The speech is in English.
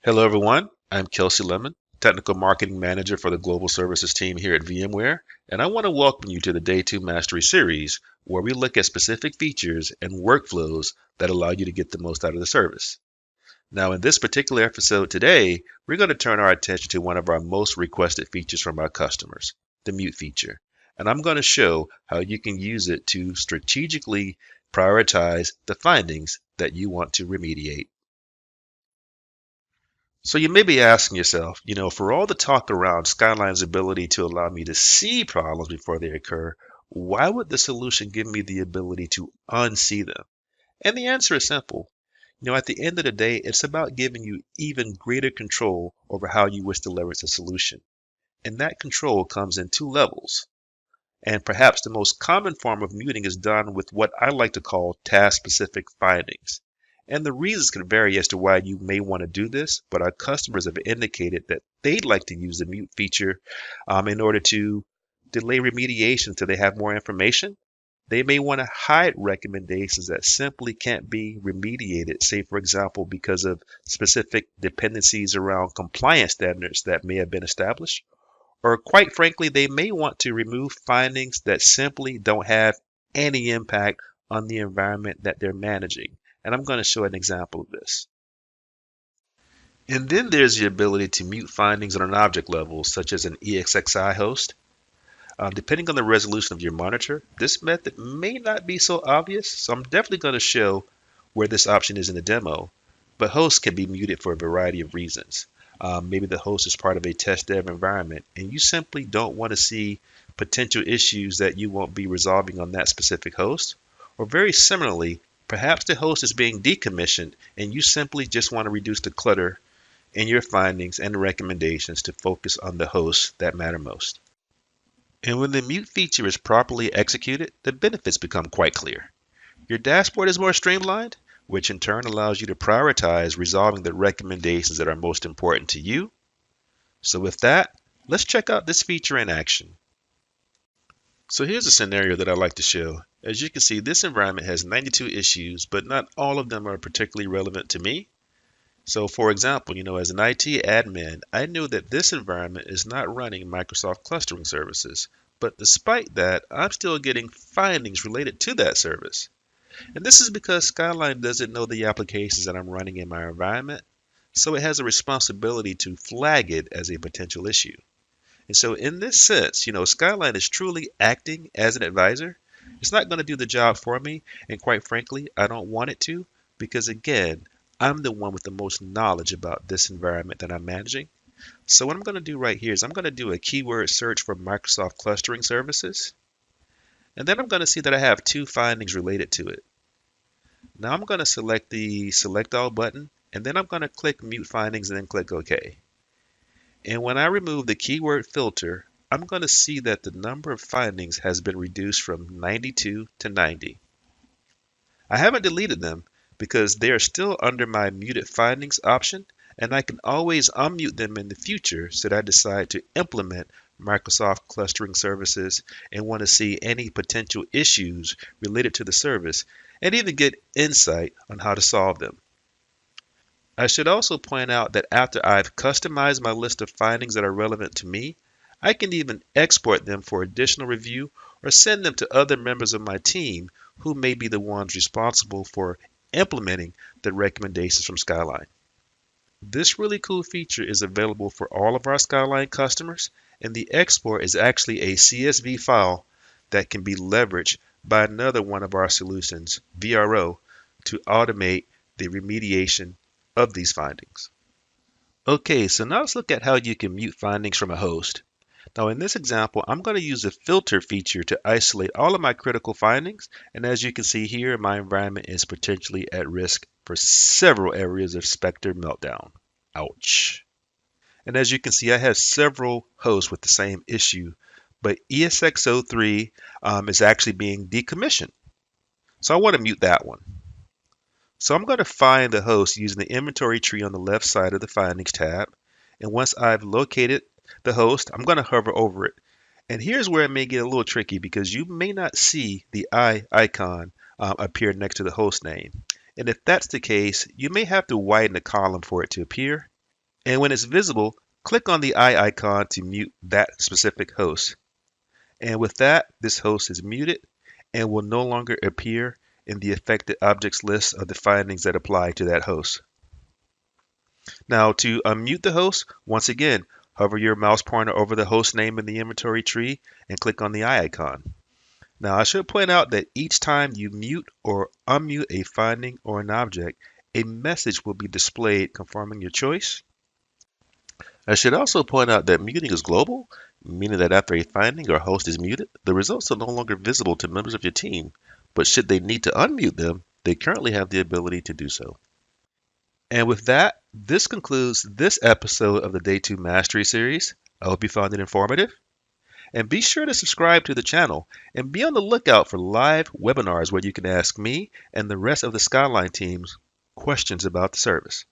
Hello, everyone. I'm Kelsey Lemon, Technical Marketing Manager for the Global Services team here at VMware, and I want to welcome you to the Day 2 Mastery Series, where we look at specific features and workflows that allow you to get the most out of the service. Now, in this particular episode today, we're going to turn our attention to one of our most requested features from our customers, the mute feature. And I'm going to show how you can use it to strategically prioritize the findings that you want to remediate. So you may be asking yourself, for all the talk around Skyline's ability to allow me to see problems before they occur, why would the solution give me the ability to unsee them? And the answer is simple. At the end of the day, it's about giving you even greater control over how you wish to leverage the solution. And that control comes in two levels. And perhaps the most common form of muting is done with what I like to call task-specific findings. And the reasons can vary as to why you may want to do this, but our customers have indicated that they'd like to use the mute feature in order to delay remediation until they have more information. They may want to hide recommendations that simply can't be remediated, say, for example, because of specific dependencies around compliance standards that may have been established. Or quite frankly, they may want to remove findings that simply don't have any impact on the environment that they're managing. And I'm going to show an example of this. And then there's the ability to mute findings on an object level, such as an EXXI host. Depending on the resolution of your monitor, this method may not be so obvious, so I'm definitely going to show where this option is in the demo. But hosts can be muted for a variety of reasons. Maybe the host is part of a test dev environment, and you simply don't want to see potential issues that you won't be resolving on that specific host. Or very similarly, perhaps the host is being decommissioned, and you simply just want to reduce the clutter in your findings and recommendations to focus on the hosts that matter most. And when the mute feature is properly executed, the benefits become quite clear. Your dashboard is more streamlined, which in turn allows you to prioritize resolving the recommendations that are most important to you. So with that, let's check out this feature in action. So here's a scenario that I like to show. As you can see, this environment has 92 issues, but not all of them are particularly relevant to me. So for example, as an IT admin, I knew that this environment is not running Microsoft clustering services. But despite that, I'm still getting findings related to that service. And this is because Skyline doesn't know the applications that I'm running in my environment, so it has a responsibility to flag it as a potential issue. And so in this sense, Skyline is truly acting as an advisor. It's not going to do the job for me, and quite frankly, I don't want it to, because again, I'm the one with the most knowledge about this environment that I'm managing. So what I'm going to do right here is I'm going to do a keyword search for Microsoft clustering services. And then I'm going to see that I have two findings related to it. Now I'm going to select the Select All button, and then I'm going to click Mute Findings and then click OK. And when I remove the keyword filter, I'm going to see that the number of findings has been reduced from 92 to 90. I haven't deleted them because they are still under my Muted Findings option, and I can always unmute them in the future should I decide to implement Microsoft clustering services and want to see any potential issues related to the service and even get insight on how to solve them. I should also point out that after I've customized my list of findings that are relevant to me, I can even export them for additional review or send them to other members of my team who may be the ones responsible for implementing the recommendations from Skyline. This really cool feature is available for all of our Skyline customers, and the export is actually a CSV file that can be leveraged by another one of our solutions, VRO, to automate the remediation of these findings. Okay, so now let's look at how you can mute findings from a host. Now in this example, I'm going to use a filter feature to isolate all of my critical findings, and as you can see here, my environment is potentially at risk for several areas of Spectre meltdown. Ouch. And as you can see, I have several hosts with the same issue, but ESX03 is actually being decommissioned. So I want to mute that one. So I'm going to find the host using the inventory tree on the left side of the findings tab. And once I've located the host, I'm going to hover over it. And here's where it may get a little tricky because you may not see the eye icon appear next to the host name. And if that's the case, you may have to widen the column for it to appear. And when it's visible, click on the eye icon to mute that specific host. And with that, this host is muted and will no longer appear in the affected objects list of the findings that apply to that host. Now, to unmute the host, once again, hover your mouse pointer over the host name in the inventory tree and click on the eye icon. Now, I should point out that each time you mute or unmute a finding or an object, a message will be displayed confirming your choice. I should also point out that muting is global, meaning that after a finding or host is muted, the results are no longer visible to members of your team, but should they need to unmute them, they currently have the ability to do so. And with that, this concludes this episode of the Day 2 Mastery Series. I hope you found it informative. And be sure to subscribe to the channel and be on the lookout for live webinars where you can ask me and the rest of the Skyline teams questions about the service.